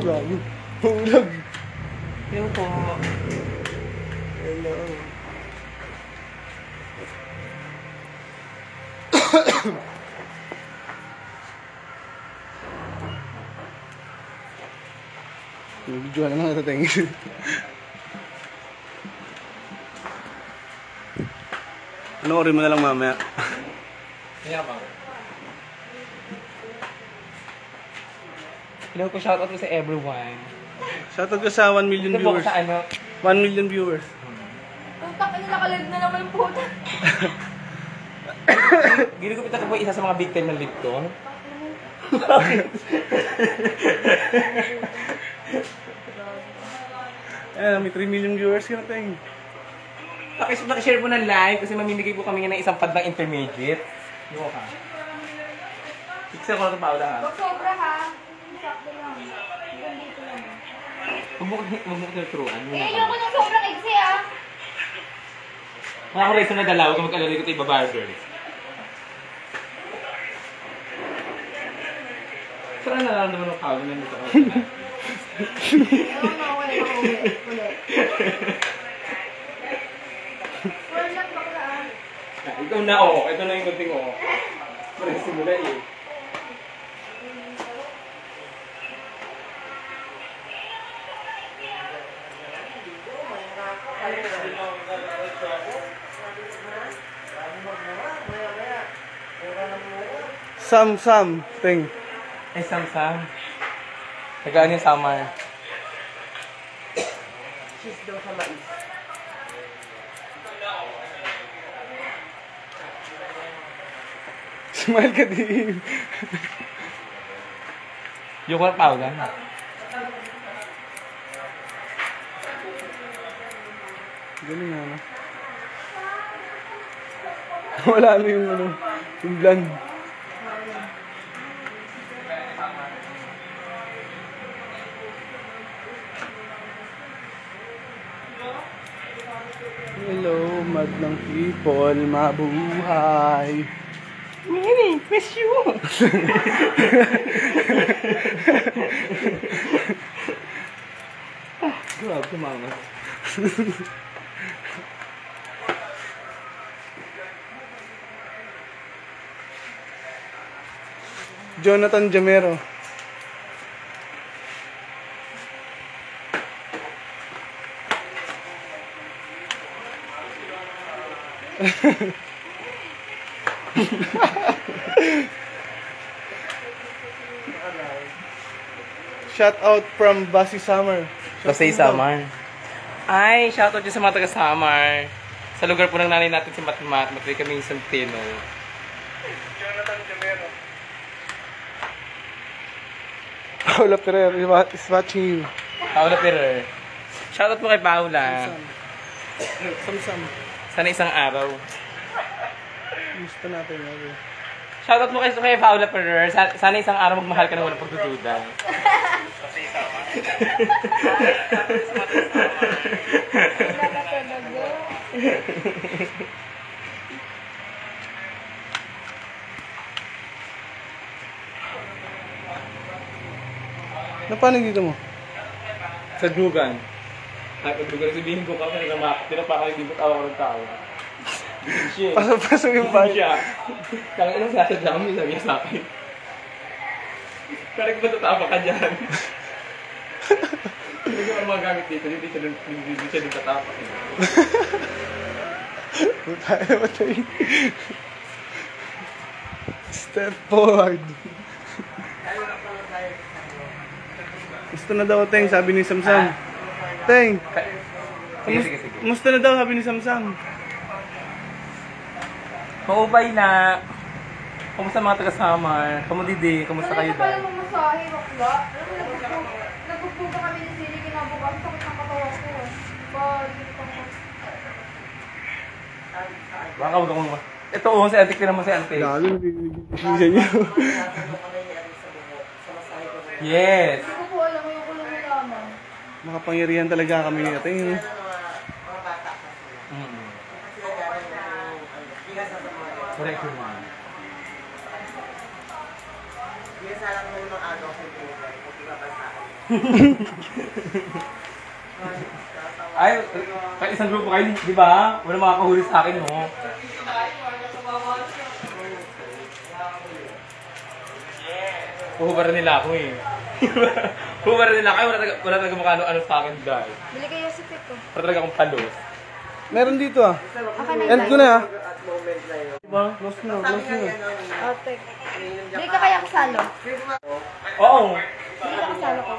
Gago. Hulog. Hello po. Hello. Nag-video na nga ito, thank you. Panoorin mo na lang mamaya. Kaya ba? Hello po, shoutout po sa everyone. Shoutout ko sa 1 million Ito po viewers. sa ano? 1 million viewers. Putak na nakalag na naman po. Ginugupit ako po isa sa mga victim ng Lipton. Ayan, may 3 million viewers ka na tayo. Pakishare po ng live kasi mamimigay po kami ng isang pad ng intermediate. Yung ka. Iksa ko na ito pa ulit ha. Huwag sobra ha. Sakto lang. Hanggang dito lang. Huwag mo ko tinuturuan. Ayoko ng sobrang exe ah. Mga ko reason na dalaw kung mag-alala ko ito iba-barber. Saan na nararamdaman ng kawan na nito? Ayoko na, wala ako ulit. Wala lang bakla ah. Ito na oo. Ito na yung kunting oo. Parang simula eh. Sam, ting. Ay, Sam. Tagaan yung summer. Cheese daw sa mais. Smile ka din. Yung ko na paulan. Ganun nga, no? Wala na yung ano, yung blonde. Hello, madlang people, mabuhay. Mini, miss you! Grabe, mama. Jonathan Jamero. Shout out from Basi Summer. Basta Samar. Ay, shoutout dyan sa mga taga-Samar. Sa lugar po ng nanay natin si Matmat. Matry kami yung Santino. Jonathan Jamero. Paula Ferrer is watching you. Paula Ferrer. Shoutout mo kay Paula. Sam. Sana isang araw. Gusto natin yun. Shoutout mo kay Paula Ferrer. Sana isang araw magmahal ka na walang pagdududa. Na paano dito mo? Sa dugan. Pag dugan, sabihin ko kasi tinapaka hindi mo tawa ko ng tao. Shit. Pasok yung bahay. Siya. Kaya anong sasadya mo, sabi niya sa akin. Parang ba tatawa ka dyan? Hindi ko mga gamit dito, hindi siya dun tatapak. Tayo naman tayo. Step forward. Gusto na daw, Teng, sabi ni Samsam. Teng, Sige. musta na daw, sabi ni Samsam. Maubay na. Kumusta mga taga-Samar? Kamudidi, kumusta kayo Ano pala daw? mamasahe, bakla? Alam mo, nagpupunta kami ni Sili kinabukas. Sakit ng katawan ko. Baka huwag akong ito oh, si Antik, tinan mo si Antik. Lalo, nabibigyan niyo. Yes! Hindi ko po alam, yung ko lang nalaman. Makapangyarihan talaga kami ni Teng. Correct yun. Ay, kahit isang grupo kayo, di ba? Wala makakahuli sa akin, no? Puhubaran nila ako eh. Puhubaran nila ako. Wala talaga makano-ano sa akin, guys. Bili kayo sa pito. Wala talaga akong palos. Meron dito ah. Akin na End ko na ah. Diba? Close na. Otek. Bili ka kaya kasalo? Oo. Bili ka kasalo ko.